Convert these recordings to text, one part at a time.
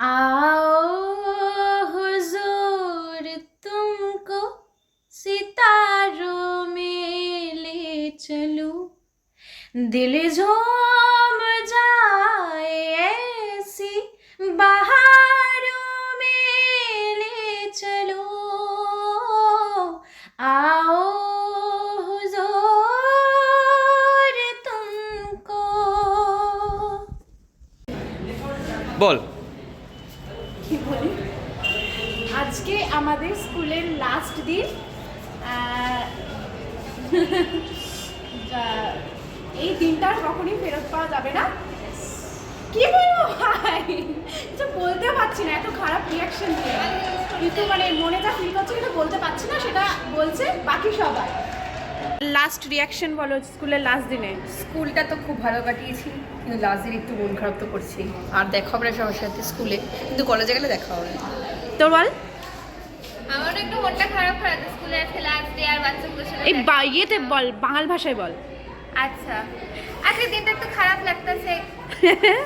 आओ हुजूर तुमको सितारों में ले चलूं, दिल झूम जाए ऐसी बहारों में ले चलो, आओ हुजूर तुमको। বল। কি বলি, আজকে আমাদের স্কুলের লাস্ট দিন। এই দিনটা কখনই ফেরত পাওয়া যাবে না। কি বলবো ভাই, কিছু বলতে পারছি না, এত খারাপ রিয়াকশন দিয়ে, কিন্তু মানে মনে যা ফিল করছে কিন্তু বলতে পারছি না, সেটা বলছে বাকি সবাই। লাস্ট রিয়াকশন বলো স্কুলের লাস্ট দিনে। স্কুলটা তো খুব ভালো কাটিয়েছি, কিন্তু লাস্ট দিন একটু মন খারাপ তো করছি। আর দেখা হবে না সবার সাথে স্কুলে, কিন্তু কলেজে গেলে দেখা হবে। তোর বল। আমারও একটু মনটা খারাপ হয় স্কুলে আজকে লাস্ট ডে আর বাচ্চাগুলোর সাথে এই ইয়েতে বল, বাঙাল ভাষায় বল। আচ্ছা, আজকে দিনটা একটু খারাপ লাগতেছে,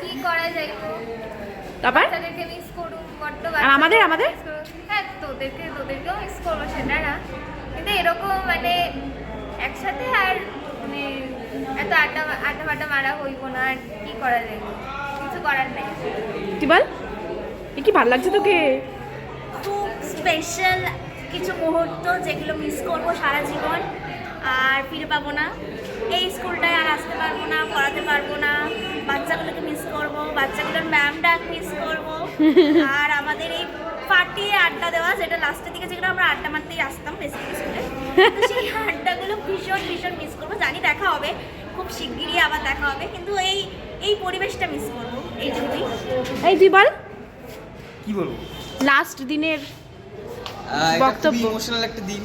কি করা যায়। তারপর বাচ্চাদেরকে মিস করুম বড্ড। আর আমাদের হ্যাঁ, তোদেরকেও মিস করবো, সেটা না, কিন্তু এরকম মানে একসাথে আর মানে এত আড্ডা মারা হইব না, আর কি করা যায়, কিছু করার নেই। তুই বল, এ কি ভালো লাগছে তোকে? খুব স্পেশাল কিছু মুহূর্ত যেগুলো মিস করবো সারা জীবন, আর ফিরে পাবো না। এই স্কুলটায় আর আসতে পারবো না, পড়াতে পারবো না, বাচ্চাগুলোকে মিস করবো, বাচ্চাগুলোর ম্যামটা মিস করবো, আর আমাদের এই পার্টি আড্ডা দেওয়া, যেটা লাস্টের দিকে যেগুলো আমরা আড্ডা মারতেই আসতাম বেসিক্যালি স্কুলে, সেই আড্ডাগুলো ভীষণ ভীষণ মিস করবো। জানি দেখা হবে খুব শিগগিরই, আবার দেখা হবে, কিন্তু এই পরিবেশটা মিস করবো, এইটুকুই। এই তুই বল কি বলবো, লাস্ট দিনের এটা বক্তব্য। খুবই ইমোশনাল একটা দিন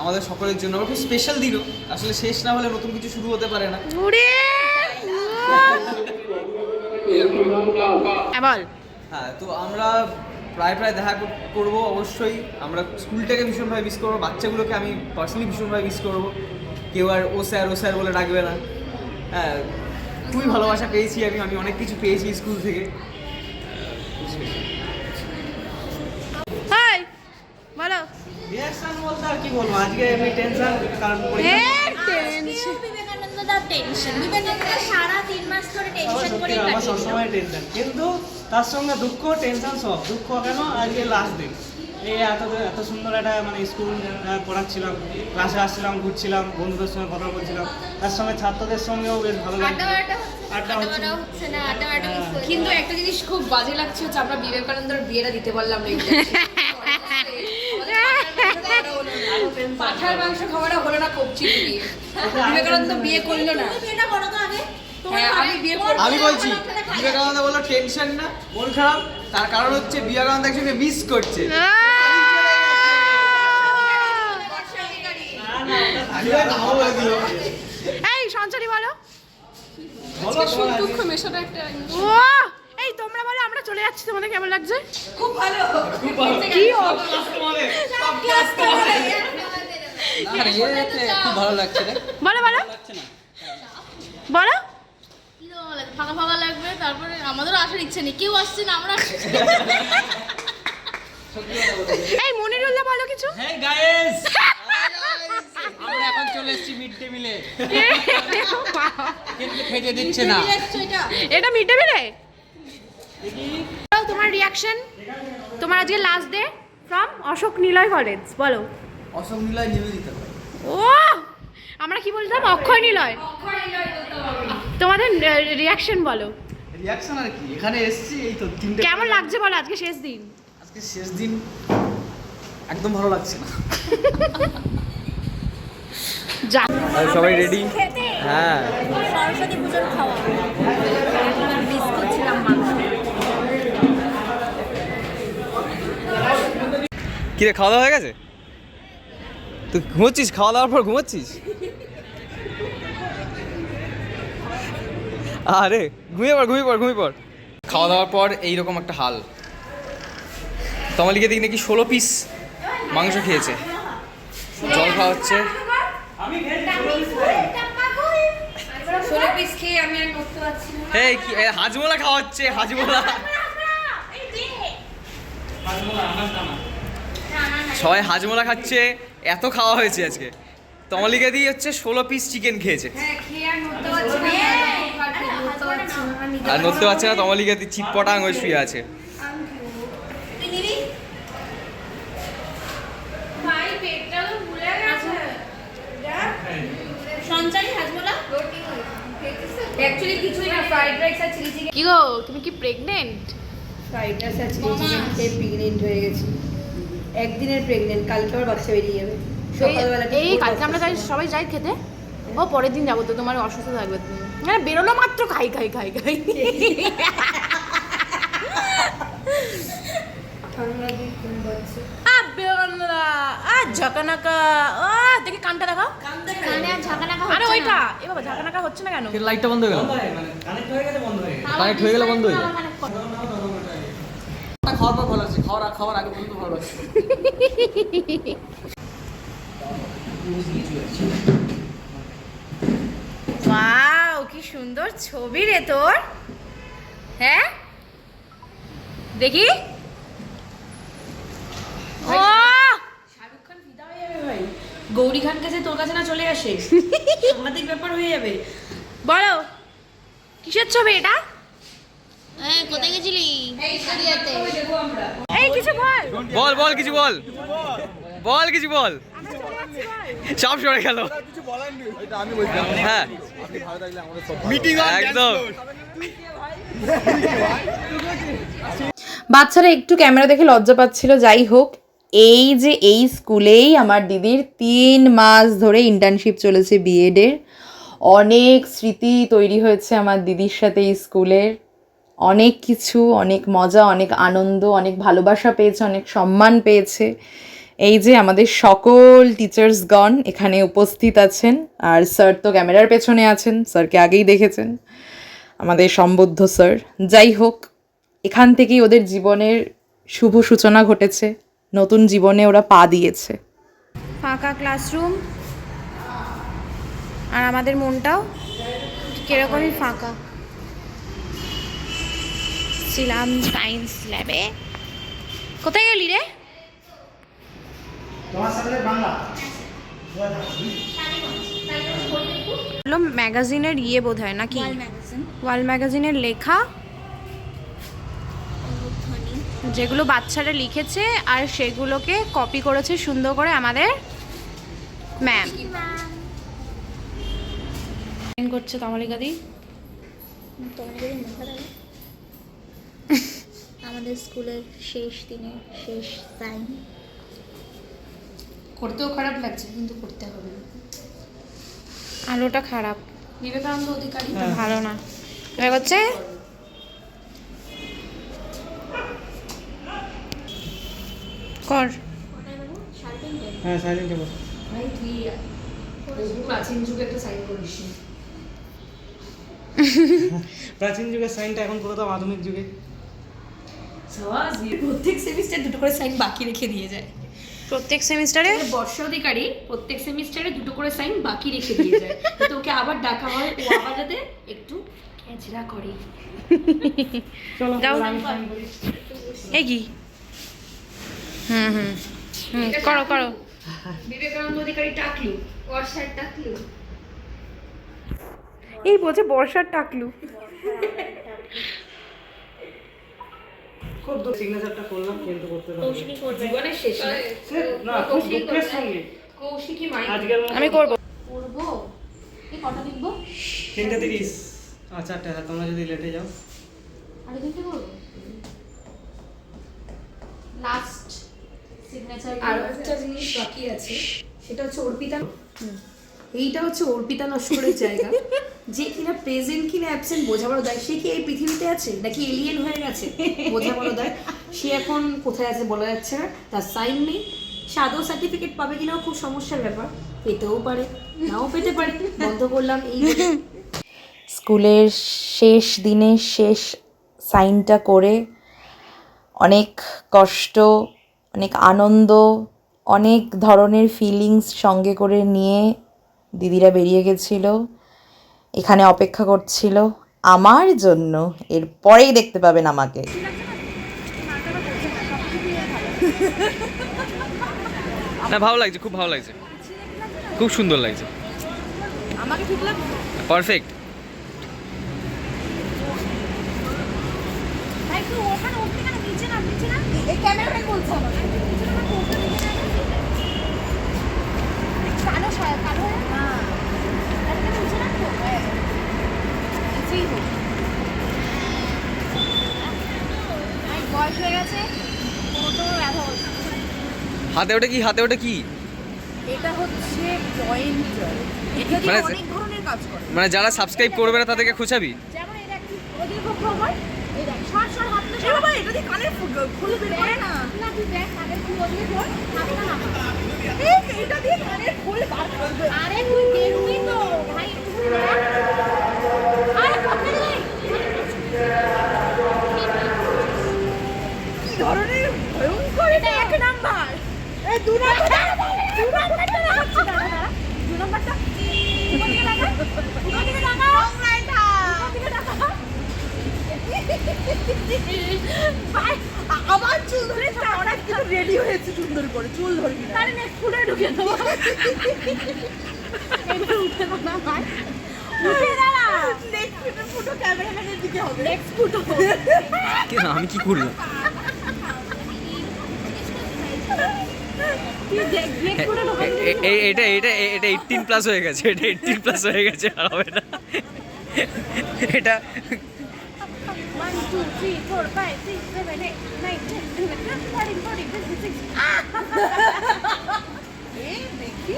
আমাদের সকলের জন্য, খুব স্পেশাল দিনও। আসলে শেষ না হলে নতুন কিছু শুরু হতে পারে না। ওরে বল। হ্যাঁ, তো আমরা প্রায় দেখা করবো অবশ্যই। আমরা স্কুলটাকে ভীষণভাবে মিস করবো, বাচ্চাগুলোকে আমি পার্সোনালি ভীষণভাবে মিস করবো। কেউ আর ও স্যার বলে ডাকবে না। হ্যাঁ, খুবই ভালোবাসা পেয়েছি আমি অনেক কিছু পেয়েছি স্কুল থেকে। হাই বলো। রিঅ্যাকশন বলতে আর কি বলবো, আজকে আমি টেনশন, কারণ বিবেকানন্দ দার টেনশন, বিবেকানন্দ সারা 3 মাস ধরে টেনশন করে আমার কাটিয়ে সবসময় টেনশন, কিন্তু তার সঙ্গে দুঃখ, টেনশন সব। দুঃখ কেন, আজকে লাস্ট দিন। এই এত সুন্দর একটা মানে স্কুল পড়াচ্ছিলাম, ক্লাসে আসছিলাম, ঘুরছিলাম, বন্ধুদের সঙ্গে কথা বলছিলাম, তার সঙ্গে ছাত্রদের সঙ্গেও বেশ ভালো লাগছে। আড্ডা হচ্ছে না, আড্ডা মিস হচ্ছে। কিন্তু একটা জিনিস খুব বাজে লাগছে হচ্ছে আমরা বিবেকানন্দর বিয়েটা দিতে পারলাম না। পাঠার মাংস খাওয়াটা হলো না, কবচি দিয়ে বিবেকানন্দ বিয়ে করলো না। এটা বড় তো আগে হ্যাঁ, আমি বিয়ে করবো। আমি বলছি বিবেকানন্দ বললো টেনশন না, মন খারাপ, তার কারণ হচ্ছে বিবেকানন্দ একজনকে মিস করছে। এই সঞ্চারী বলো। সুখ দুঃখ মেশানো একটা ও এই তোমরা বলো, আমরা চলে যাচ্ছি, তোমাদের কেমন লাগছে? খুব ভালো। কি খুব ভালো লাগছে রে। বলো বলো বলো। ফাঁকা ফাঁকা লাগবে, তারপরে আমাদেরও আসার ইচ্ছে নেই, কেউ আসছে না, আমরা এই মনিরুল্লাহ বলো কিছু। হেই গাইস, আমরা এখন চলে এসেছি মিড ডে মিলে, কিন্তু খেতে দিচ্ছে না। এটা মিটে মিলে। তোমার রিয়াকশন, তোমার আজকে last day from Ashok Niloy college, বলো। অশোক নিলয় নিবেদিত। ও আমরা কি বলতাম, অক্ষয় নিলয়। তোমাদের রিয়াকশন বলো। রিয়াকশন আর কি, এখানে এসেছি এই তো 3টে। কেমন লাগছে বলো আজকে শেষ দিন? আজকে শেষ দিন, একদম ভালো লাগছে না। যা সবাই রেডি? হ্যাঁ, সরস্বতী পুজোর খাওয়া মিস করছিলাম মাংস। কি রে, খাওয়া দাওয়া হয়ে গেছে? তুই ঘুমোচ্ছিস? খাওয়া দাওয়ার পর ঘুমোচ্ছিস? আরে ঘুমিয়ে পড়। খাওয়া দাওয়ার পর এইরকম একটা হাল। তমালিকে দেখি নাকি 16 পিস মাংস খেয়েছে, জল খাওয়া হচ্ছে। 16 পিস খেয়ে আমি আর করতে পারছি না। এই কি হাজমোলা খাওয়া হচ্ছে, হাজমোলা। সবাই হাজমোলা খাচ্ছে, এত খাওয়া হয়েছে আজকে। তমালিকা দিয়ে হচ্ছে 16 পিস চিকেন খেয়েছে, আর নড়তে পারছে না। তমালিকা দিয়ে চিটপটাং হয়ে শুয়ে আছে। অ্যাকচুয়ালি কিছুই না, ফ্রাইড রাইস আর চিলি চিকেন। কি গো, তুমি কি প্রেগনেন্ট? ফ্রাইড রাইস আর চিলি চিকেন খেয়ে প্রেগনেন্ট হয়ে গেছি। একদিনের প্রেগনেন্ট, কালকে আবার বাচ্চা বেরিয়ে যাবে। সকালবেলা এই কালকে আমরা সবাই যাই খেতে, ও পরের দিন যাবো তো, তোমার অসুস্থ থাকবে তুমি। মানে বেরোলো মাত্র খাই খাই খাই খাই। ঝাঁকানাকা, দেখি কানটা দেখাও। কানে আর ঝাঁকানাকা আরে হচ্ছে ওইটা, না। এ বাবা ঝাঁকানাকা হচ্ছে না কেন? লাইটটা বন্ধ হয়ে গেল, কানেক্ট হয়ে গেছে, বন্ধ হয়ে গেছে। কানেক্ট হয়ে গেলে বন্ধ হয়ে যায়। আমার কানে কর। খাওয়ার পর ভালো আছে, খাওয়ার আগে পর্যন্ত ভালো আছে। ওয়াও, কি সুন্দর ছবি রে তোর। হ্যাঁ দেখি। ও শাহরুখ খান ফিদা হয়ে যাবে ভাই। গৌরী খান কাছে তোর কাছে না চলে আসে, সাংঘাতিক ব্যাপার হয়ে যাবে। বলো কিসের ছবি এটা? কোথায় গেছিলি? এই কিছু বল। বল বল কিছু বল, বল কিছু বল। সব সরে গেল। হ্যাঁ একদম। বাচ্চারা একটু ক্যামেরা দেখে লজ্জা পাচ্ছিল। যাই হোক, এই যে এই স্কুলেই আমার দিদির 3 মাস ধরে ইন্টার্নশিপ চলেছে বিএডের। অনেক স্মৃতি তৈরি হয়েছে আমার দিদির সাথে এই স্কুলের। অনেক কিছু, অনেক মজা, অনেক আনন্দ, অনেক ভালোবাসা পেয়েছে, অনেক সম্মান পেয়েছে। এই যে আমাদের সকল টিচার্সগণ এখানে উপস্থিত আছেন, আর স্যার তো ক্যামেরার পেছনে আছেন, স্যারকে আগেই দেখেছেন, আমাদের সম্বুদ্ধ স্যার। যাই হোক, এখান থেকেই ওদের জীবনের শুভ সূচনা ঘটেছে, নতুন জীবনে ওরা পা দিয়েছে। ফাঁকা ক্লাসরুম, আর আমাদের মনটাও কিরকমই ফাঁকা। ছিলাম সায়েন্স ল্যাবে। কোথায় গেলি রে? ম্যাগাজিনের ইয়ে বোধ হয় নাকি, ওয়াল ম্যাগাজিন। ওয়াল ম্যাগাজিনের লেখা, যেগুলো বাচ্চারা লিখেছে আর সেগুলোকে কপি করেছে সুন্দর করে আমাদের ম্যাম। করছে তমালিকা দি। আমাদের স্কুলের শেষ দিনে শেষ টাইম। করতেও খারাপ লাগছে, কিন্তু করতে হবে। আলোটা খারাপ, বিবেকানন্দ অধিকারী ভালো না। এবার হচ্ছে কর। হ্যাঁ সাইলেন্টে বস। ভাই তুই প্রাচীন যুগে একটা সাইন করিস। প্রাচীন যুগের সাইনটা এখন পুরো আধুনিক যুগে। প্রত্যেক সেমিস্টার 2টো করে সাইন বাকি রেখে দিয়ে যায়। প্রত্যেক সেমিস্টারে বর্ষা অধিকারী প্রত্যেক সেমিস্টারে 2টো করে সাইন বাকি রেখে দিয়ে যায়, তো ওকে আবার ডাকা হয়, ও আবার যাতে একটু খেচড়া করে। চলো যাও। আমি সাইন করি। এই কি? হুম হুম হুম, করো করো। বিবেকানন্দ অধিকারী টাকলু, বর্ষার টাকলু। এই বলছে বর্ষার টাকলু। খুব সিগনেচারটা করলাম, কিন্তু করতে পারলাম না। কৌশিকী করবে। জীবনের শেষ না। না খুব দুঃখের সঙ্গে কৌশিকী মাই আজকের মতো আমি করব। করবো। এই কটা লিখবো? 3:30। আচ্ছা আচ্ছা, তোমরা যদি লেটে যাও। আরে দিনটা করবো। Last signature. আর একটা জিনিস বাকি আছে, সেটা হচ্ছে অর্পিতা। এইটা হচ্ছে অর্পিতা নস্করের জায়গা, যে কিনা প্রেজেন্ট কিনা অ্যাবসেন্ট বোঝা বড় দেয়। সে কি এই পৃথিবীতে আছে নাকি এলিয়েন হয়ে গেছে বোঝা বড় দেয়। সে এখন কোথায় আছে বলা যাচ্ছে না, তার সাইন নেই। সে আদৌ সার্টিফিকেট পাবে কিনাও খুব সমস্যার ব্যাপার, পেতেও পারে নাও পেতে পারে। বন্ধ করলাম এই বলে। স্কুলের শেষ দিনে শেষ সাইনটা করে অনেক কষ্ট, অনেক আনন্দ, অনেক ধরনের ফিলিংস সঙ্গে করে নিয়ে দিদিরা বেরিয়ে গেছিল। এখানে অপেক্ষা করছিল আমার জন্য। এরপরেই দেখতে পাবেন আমাকে। না ভালো লাগছে, খুব ভালো লাগছে, খুব সুন্দর লাগছে, আমাকে ঠিক লাগছে। পারফেক্ট। ভাই একটু ওখানে উঠতে কেন, নিচে না, নিচে না, এই ক্যামেরাম্যান বলছে আমাকে নিচে না, একটু ওখানে নিচে না, কালো সায়া কালো হ্যাঁ এটা নিচে না তো নিচেই হোক। ভাই বয়স হয়ে গেছে, কোনো ব্যথা হচ্ছে। হাতে ওটা কি, হাতে ওটা কি? এটা হচ্ছে পয়েন্টার, এটা দিয়ে মানে- অনেক ধরনের কাজ করে। মানে যারা সাবস্ক্রাইব করবে না তাদেরকে খোঁচাবি? যেমন এটা একটু ওদিকে ভ্রমণ, এই দেখ শর্ট শর্ট হাত না, বাবা এটা দিয়ে কানের ফুল বের করে না, না তুই দেখ কানের ফুল ওদিকে ধর, হাতটা না এটা দিয়ে কানের ফুল বার করবে। আরে তুই দেখবি তো ভাই, একটু দেখ। আরে পকেটে নেই কি ধরনের ভয়ঙ্কর, এটা এক নাম্বার, এই দু নাম্বারটা দেখাচ্ছি, দাঁড়া দাঁড়া, দু নাম্বারটা ওদিকে লাগা, ওদিকে লাগা, ওদিকে লাগা। ভাই আমার চুল ধরে অনেক কিছু রেডি হয়েছে, সুন্দর করে চুল ধরবি না, আরে নেক্সট ফুটে ঢুকে দেবো, এবার উঠে না ভাই, উঠে দাঁড়া, নেক্সট ফুটো ক্যামেরাম্যানের দিকে হবে, নেক্সট ফুটো আমি কি করলাম? তুই দেখ নেক্সট ফুটো ঢোকা এটা এটা এটা 18 প্লাস হয়ে গেছে, এটা 18 প্লাস হয়ে গেছে, আর হবে না এটা। 1 2 3 4 5 6 7 8 9 10 11 12 13 14 15 16 এই দেখি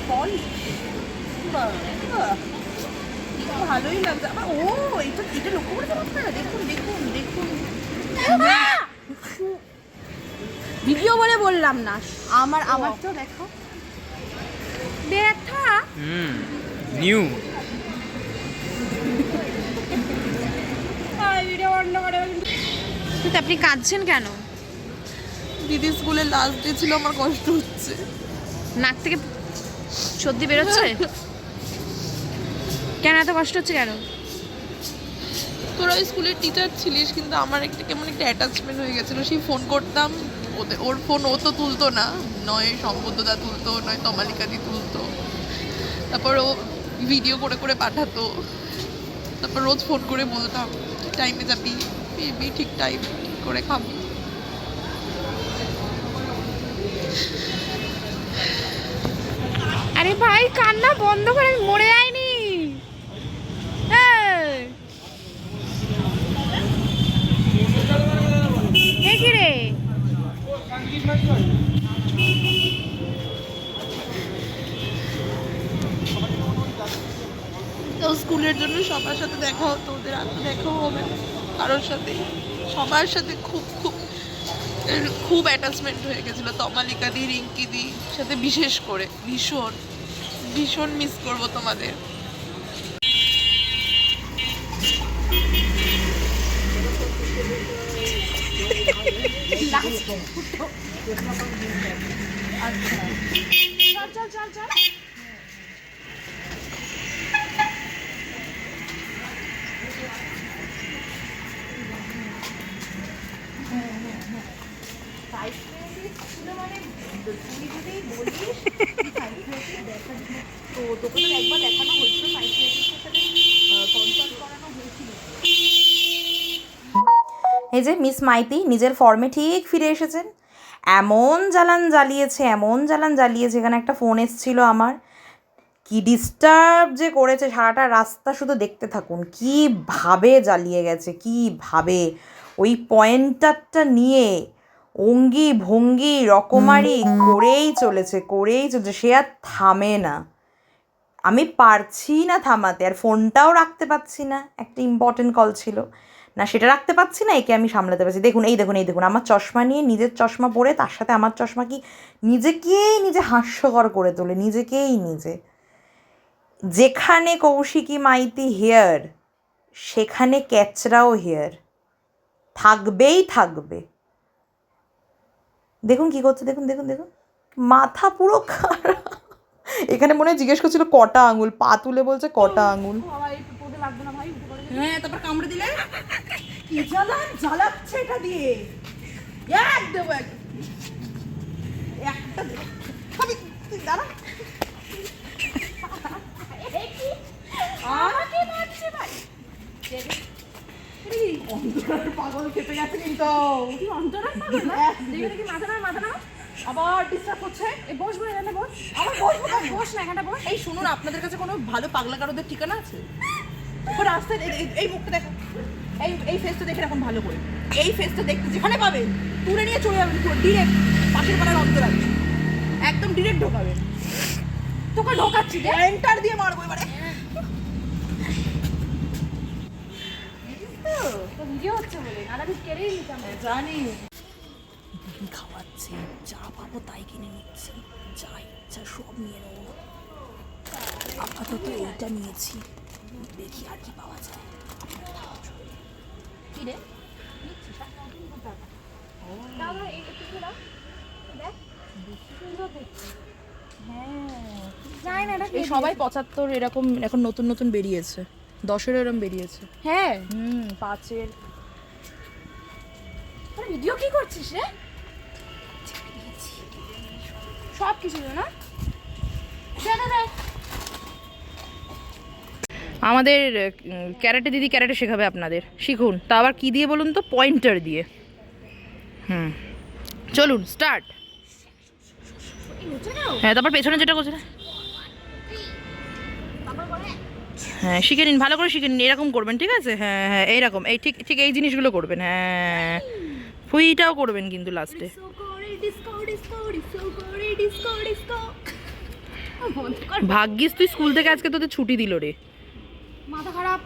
ফল ভালোই লাগছে আমার। ও এটা এটা লক্ষ্য করেছেন আপনারা, দেখুন দেখুন দেখুন, ভিডিও বলে বললাম না, আমারটাও দেখো, ব্যথা নিউ কিন্তু আপনি কাঁদছেন কেন? দিদি স্কুলে লাস্ট ডে ছিল, আমার কষ্ট হচ্ছে। নাক থেকে সর্দি বেরোচ্ছে কেন, এত কষ্ট হচ্ছে কেন? তোরা ওই স্কুলের টিচার ছিলিস, কিন্তু আমার একটা কেমন একটা অ্যাটাচমেন্ট হয়ে গেছিলো। সেই ফোন করতাম, ওর ফোন ও তো তুলতো না, নয় সম্বুদ্ধদা তুলতো, নয় তমালিকাদি তুলতো, তারপর ও ভিডিও করে করে পাঠাতো, তারপর রোজ ফোন করে বলতাম টাইমে যাবি, বেবি ঠিক টাইম করে খাবি। আরে ভাই কান্না বন্ধ করে, আমি মরে যাইনি। এই কি রে, তো স্কুলের জন্য সবার সাথে দেখা হতো, ওদের আর তো দেখাও হবে না কারোর সাথে, সবার সাথে খুব খুব খুব অ্যাটাচমেন্ট হয়ে গেছিলো। তমালিকাদি, রিঙ্কিদি সাথে বিশেষ করে ভীষণ ভীষণ মিস করবো তোমাদের। চল চল চল চল। এই যে মিস মাইতি নিজের ফর্মে ঠিক ফিরে এসেছেন। এমন জ্বালান জ্বালিয়েছে, এমন জ্বালান জ্বালিয়েছে, এখানে একটা ফোন এসেছিল আমার, কি ডিস্টার্ব যে করেছে সারাটা রাস্তা, শুধু দেখতে থাকুন কীভাবে জ্বালিয়ে গেছে, কীভাবে ওই পয়েন্টারটা নিয়ে অঙ্গি ভঙ্গি রকমারি করেই চলেছে, সে আর থামে না। আমি পারছি না থামাতে, আর ফোনটাও রাখতে পারছি না, একটা ইম্পর্টেন্ট কল ছিল না, সেটা রাখতে পারছি না, একে আমি সামলাতে পারছি। দেখুন এই দেখুন এই দেখুন, আমার চশমা নিয়ে, নিজের চশমা পরে তার সাথে আমার চশমা, কি নিজেকেই নিজে হাস্যকর করে তোলে, নিজেকেই নিজে। যেখানে কৌশিকী মাইতি হেয়ার, সেখানে ক্যাচরাও হেয়ার, থাকবেই থাকবে। দেখুন কি করছে, দেখুন দেখুন দেখুন, মাথা পুরো খারাপ। এখানে মনে হয় জিজ্ঞেস করছিল কটা আঙুল, পা তুলে বলছে কটা আঙুল। হ্যাঁ তারপর কামড়ে দিলে কি জ্বালাচ্ছে এটা দিয়ে, এক দেবো একটা দেবো খাবি তুই দাঁড়া আমাকে মারছে ভাই অন্তরার পাগল খেতে গেছে কিন্তু কি অন্তরা পাগল না দেখে দেখি মাথা না আবার ডিস্টার্ব করছে এই বসবো এখানে বস আবার বসবো কেন? বস না এখানে বস এই শুনুন আপনাদের কাছে কোনো ভালো পাগলাকারদের ঠিকানা আছে ও রাস্তায় এই মুখটা দেখো এই ফেসটা দেখে এখন ভালো করে এই ফেসটা দেখতে যেখানে পাবেন তুলে নিয়ে চলে যাবেন ডিরেক্ট পাশের পাড়ার অন্তরাল একদম ডিরেক্ট ঢোকাবেন তোকে ঢোকাচ্ছি রে এন্টার দিয়ে মারবো এবারে তো ভিডিও হচ্ছে বলে নাহলে আমি কেড়েই নিতাম জানি খাওয়াচ্ছি যা পাবো তাই কিনে নিচ্ছি যা ইচ্ছা সব নিয়ে নেবো আপাতত এইটা নিয়েছি দেখি আর কি পাওয়া যায় কি রে তাহলে এই একটু দাও দেখ সুন্দর দেখছি হ্যাঁ জানি না এটা এই সবাই 75 এরকম এখন নতুন নতুন বেরিয়েছে 10-এর এরকম বেরিয়েছে হ্যাঁ 5-এর তোর ভিডিও কি করছিস রে সব কিছু না দে আমাদের ক্যারাটে দিদি ক্যারাটে শেখাবে আপনাদের শিখুন তা আবার কি দিয়ে বলুন তো পয়েন্টার দিয়ে চলুন স্টার্ট হ্যাঁ তারপর পেছনে যেটা করছে হ্যাঁ শিখে নিন ভালো করে শিখে নিন এরকম করবেন ঠিক আছে হ্যাঁ হ্যাঁ এইরকম এই ঠিক ঠিক এই জিনিসগুলো করবেন হ্যাঁ ফুইটাও করবেন কিন্তু লাস্টে ভাগ্যিস তুই স্কুল থেকে আজকে তোদের ছুটি দিল রে মাথা খারাপ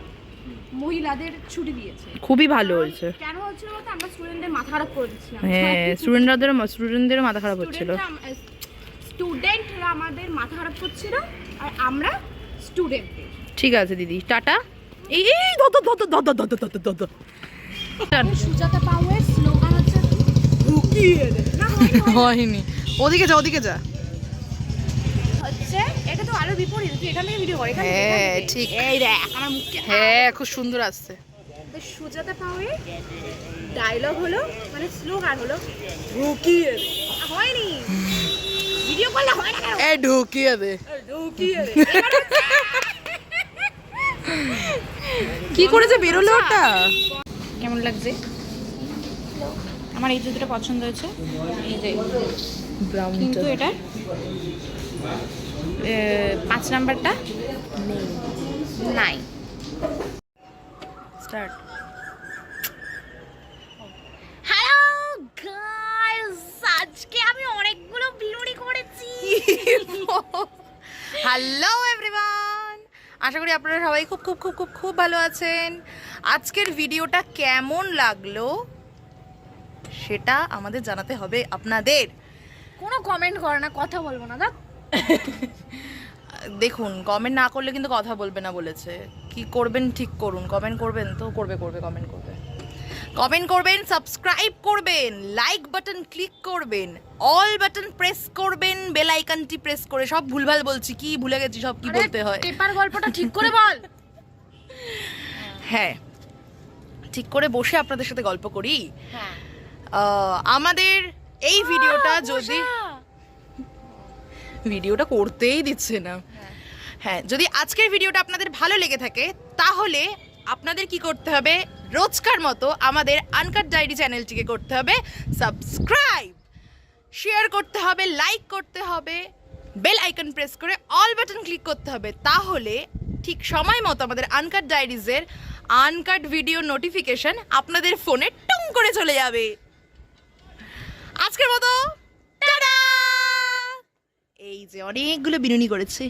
মহিলাদের ছুটি দিয়েছে খুবই ভালো হয়েছে কেন হচ্ছিল বলতে আমরা স্টুডেন্টদের মাথা খারাপ করে দিচ্ছিলাম হ্যাঁ স্টুডেন্টদেরও মাথা খারাপ হচ্ছিল স্টুডেন্টরা আমাদের মাথা খারাপ করছিল আর আমরা স্টুডেন্টদের ঠিক আছে দিদি টাটা এই সুজাতা পাওয়ের স্লোগান হচ্ছে না হয়নি ওদিকে যা হচ্ছে এটা তো আরো বিপরীত তুই এখান থেকে ভিডিও কর এখান থেকে, হ্যাঁ এখান থেকে। ঠিক এই দেখ আমার মুখে হ্যাঁ খুব সুন্দর আসছে তো সুজাতা পাওয়ের ডায়লগ হলো মানে স্লোগান হলো ঢুকিয়ে দে। হয়নি ভিডিও করলে হয় না কেন এ ঢুকিয়ে দে ঢুকিয়ে দে। কি করেছে বেরোলো ওটা কেমন লাগছে আমার এই জুতোটা পছন্দ হয়েছে এই যে কিন্তু এটা 5 নাম্বারটা নাই স্টার্ট হ্যালো গাইস আজকে আমি অনেকগুলো বিনুনি করেছি হ্যালো এভরিওয়ান আশা করি আপনারা সবাই খুব খুব খুব খুব খুব ভালো আছেন আজকের ভিডিওটা কেমন লাগলো সেটা আমাদের জানাতে হবে আপনাদের কোনো কমেন্ট করে না কথা বলবো না দেখ দেখুন কমেন্ট না করলে কিন্তু কথা বলবে না বলেছে কি করবেন ঠিক করুন কমেন্ট করবেন তো করবে কমেন্ট করবেন সাবস্ক্রাইব করবেন লাইক বাটন ক্লিক করবেন অল বাটন প্রেস করবেন বেল আইকনটি প্রেস করে সব ভুলভাল বলছি কি ভুলে গেছি সব কি বলতে হয় পেপার গল্পটা ঠিক করে বল হ্যাঁ ঠিক করে বসে আপনাদের সাথে গল্প করি আমাদের এই ভিডিওটা যদি ভিডিওটা করতেই দিচ্ছে না হ্যাঁ যদি আজকের ভিডিওটা আপনাদের ভালো লেগে থাকে তাহলে আপনাদের কি করতে হবে রোজকার মতো আমাদের আনকাট ডায়েরি চ্যানেলটিকে করতে হবে সাবস্ক্রাইব শেয়ার করতে হবে লাইক করতে হবে বেল আইকন প্রেস করে অল বাটন ক্লিক করতে হবে তাহলে ঠিক সময় মতো আমাদের আনকাট ডায়েরিজের আনকাট ভিডিও নোটিফিকেশন আপনাদের ফোনে টুং করে চলে যাবে আজকের মতো টাটা এই যে অনেকগুলো বিনুনি করেছি